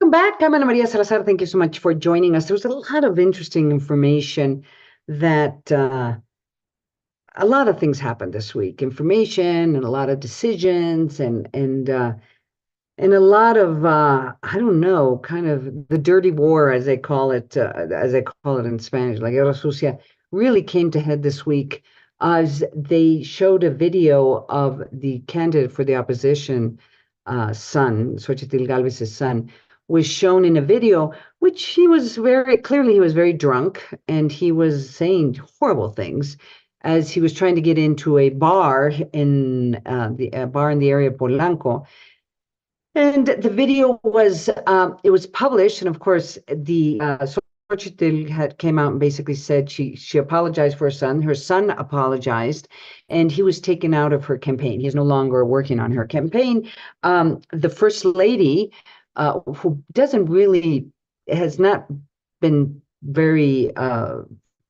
Welcome back. I'm Ana Maria Salazar. Thank you so much for joining us. There was a lot of interesting information that a lot of things happened this week. Information and a lot of decisions and a lot of I don't know, kind of the dirty war as they call it in Spanish, la guerra sucia, really came to head this week as they showed a video of the candidate for the opposition son, Xochitl Galvez's son, was shown in a video, which he was very drunk and he was saying horrible things as he was trying to get into a bar in the bar in the area of Polanco. And the video was it was published, and of course the Xochitl had came out and basically said she apologized for her son. Her son apologized, and he was taken out of her campaign. He's no longer working on her campaign. The first lady, who doesn't really has not been very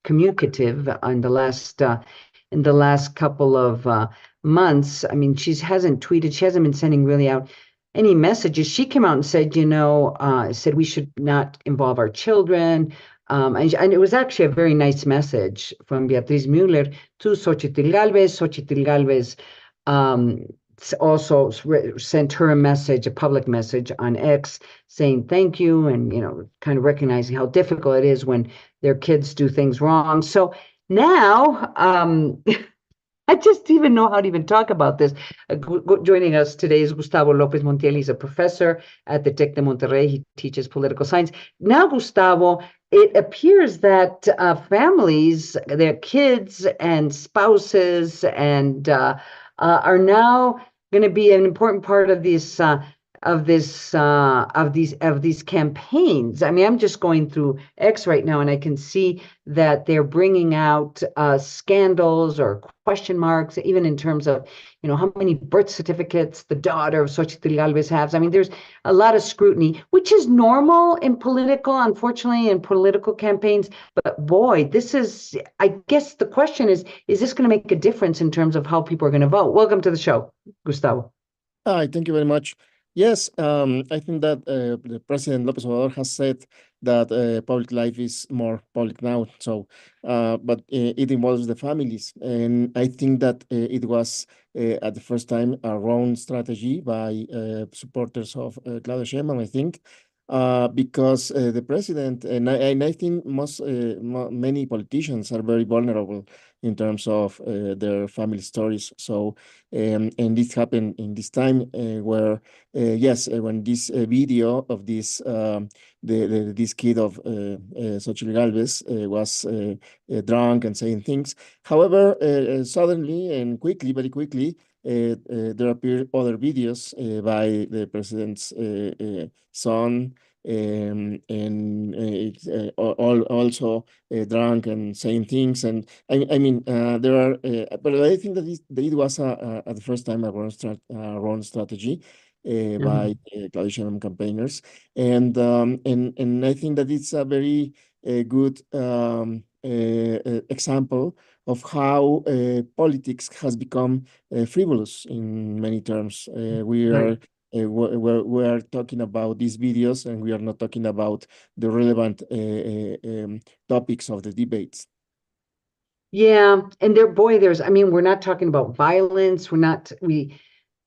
communicative in the last couple of months. I mean, she hasn't tweeted. She hasn't been sending really out any messages. She came out and said, said we should not involve our children. And it was actually a very nice message from Beatriz Mueller to Xochitl Galvez. Xochitl Galvez also sent her a public message on X saying thank you and, kind of recognizing how difficult it is when their kids do things wrong. So now, I just even know how to even talk about this. Joining us today is Gustavo Lopez Montiel. He's a professor at the Tec de Monterrey. He teaches political science. Now, Gustavo, it appears that families, their kids and spouses, and are now going to be an important part of these campaigns. I mean, I'm just going through X right now, and I can see that they're bringing out scandals or question marks, even in terms of, how many birth certificates the daughter of Xochitl Galvez has. I mean, there's a lot of scrutiny, which is normal unfortunately, in political campaigns. But boy, I guess the question is this going to make a difference in terms of how people are going to vote? Welcome to the show, Gustavo. Hi, thank you very much. Yes, I think that the President Lopez Obrador has said that public life is more public now. So, but it involves the families, and I think that it was at the first time a wrong strategy by supporters of Claudia Sheinbaum, I think, because the president and I think many politicians are very vulnerable in terms of their family stories. So, and this happened in this time where, yes, when this video of this this kid of Xochitl Galvez was drunk and saying things. However, suddenly and quickly, very quickly, there appeared other videos by the president's son, and also drunk and saying things. And I mean, there are, but I think that it was at the first time a wrong strategy by Claudia Sheinbaum campaigners, and I think that it's a very good example of how politics has become frivolous in many terms. We are talking about these videos, and we are not talking about the relevant topics of the debates. Yeah, and we're not talking about violence.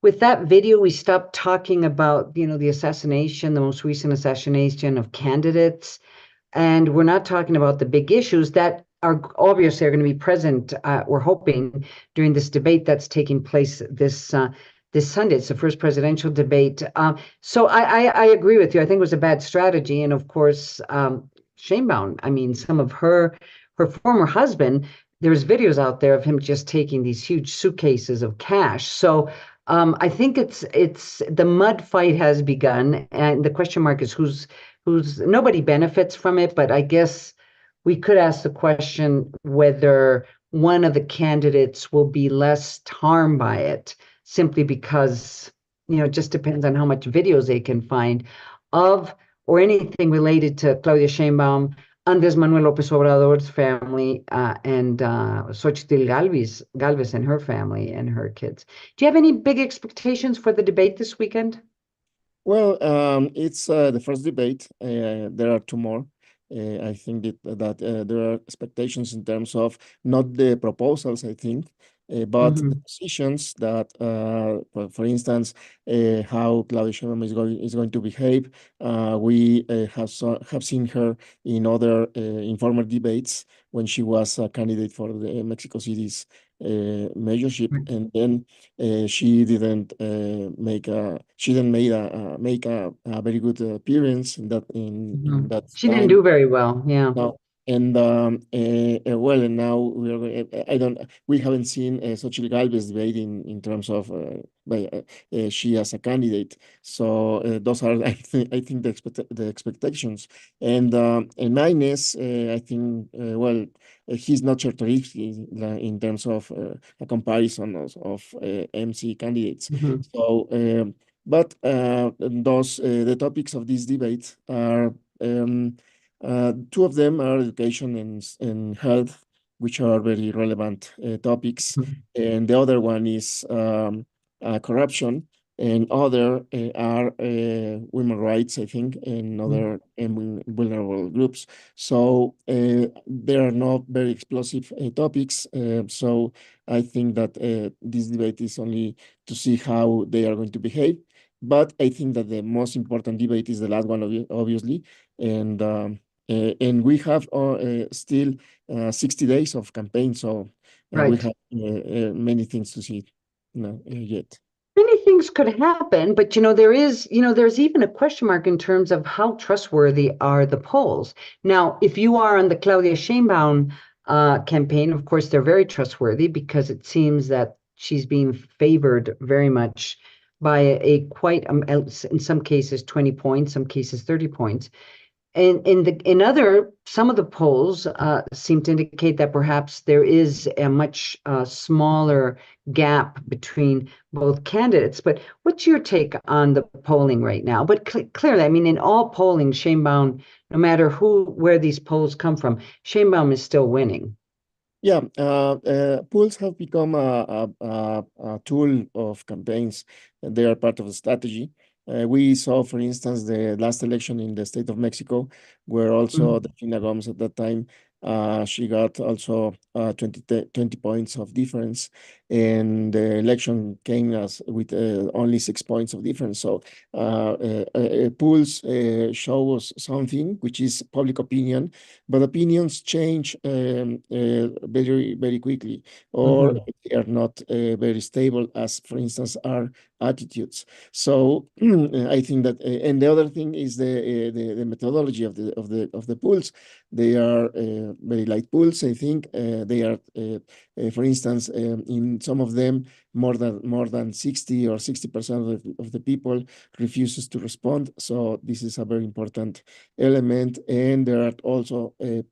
With that video, we stopped talking about, the most recent assassination of candidates. And we're not talking about the big issues that are obviously going to be present, we're hoping, during this debate that's taking place this Sunday. It's the first presidential debate. So I agree with you. I think it was a bad strategy. And of course, Sheinbaum, I mean, some of her former husband, there's videos out there of him just taking these huge suitcases of cash. So I think it's the mud fight has begun, and the question mark is who's nobody benefits from it. But I guess we could ask the question whether one of the candidates will be less harmed by it, simply because, it just depends on how much videos they can find of or anything related to Claudia Sheinbaum, Andres Manuel Lopez Obrador's family, and Xochitl Galvez and her family and her kids. Do you have any big expectations for the debate this weekend? Well, it's the first debate. There are two more. I think that there are expectations in terms of not the proposals, I think, but the Hmm. positions that, for instance, how Claudia Sheinbaum is going to behave. We have seen her in other informal debates when she was a candidate for the Mexico City's mayorship, and then she didn't make a very good appearance in Hmm. that She didn't time. do very well. Yeah. No. And well, and now I don't we haven't seen Xochitl Galvez debate in terms of she as a candidate. So those are I think the expectations. And minus I think he's not Chertorivsky in terms of a comparison of MC candidates. Hmm. So but those the topics of this debate are. Two of them are education and health, which are very relevant topics, and the other one is corruption, and other are women rights, I think, and other vulnerable groups. So they are not very explosive topics. So I think that this debate is only to see how they are going to behave. But I think that the most important debate is the last one, obviously, and and we have still 60 days of campaign, so we Right. have many things to see yet. Many things could happen, but there's even a question mark in terms of how trustworthy are the polls. Now, if you are on the Claudia Sheinbaum campaign, of course, they're very trustworthy because it seems that she's being favored very much by a quite, in some cases, 20 points, some cases, 30 points. And some of the polls seem to indicate that perhaps there is a much smaller gap between both candidates. But what's your take on the polling right now? But clearly, I mean, in all polling, Sheinbaum, no matter where these polls come from, Sheinbaum is still winning. Yeah, polls have become a tool of campaigns. They are part of the strategy. We saw, for instance, the last election in the state of Mexico, where also Mhm. Delfina Gomes at that time, she got also 20 points of difference, and the election came as with only 6 points of difference. So polls show us something, which is public opinion, but opinions change very, very quickly, or Mhm. they are not very stable, as, for instance, are attitudes. So I think that, and the other thing is the methodology of the polls. They are very light polls. I think they are, for instance, in some of them, more than 60% of the people refuses to respond. So this is a very important element, and there are also a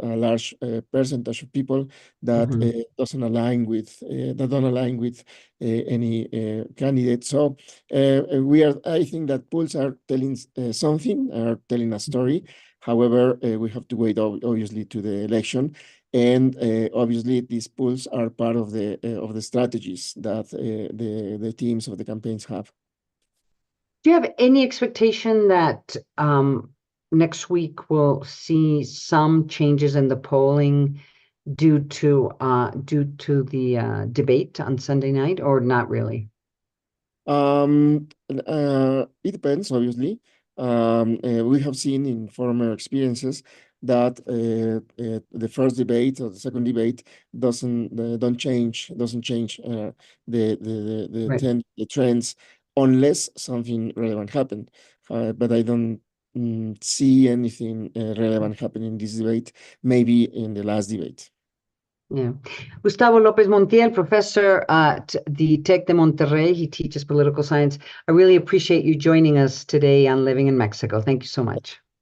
large percentage of people that Mhm. doesn't align with that don't align with any candidate. So I think that polls are telling something, are telling a story. However, we have to wait obviously to the election, and obviously these polls are part of the strategies that the teams of the campaigns have. Do you have any expectation that next week we'll see some changes in the polling due to the debate on Sunday night, or not really? It depends, obviously. We have seen in former experiences that the first debate or the second debate doesn't change Right. the trends unless something relevant happened. But I don't see anything relevant happen in this debate. Maybe in the last debate. Yeah. Gustavo Lopez Montiel, professor at the Tec de Monterrey. He teaches political science. I really appreciate you joining us today on Living in Mexico. Thank you so much.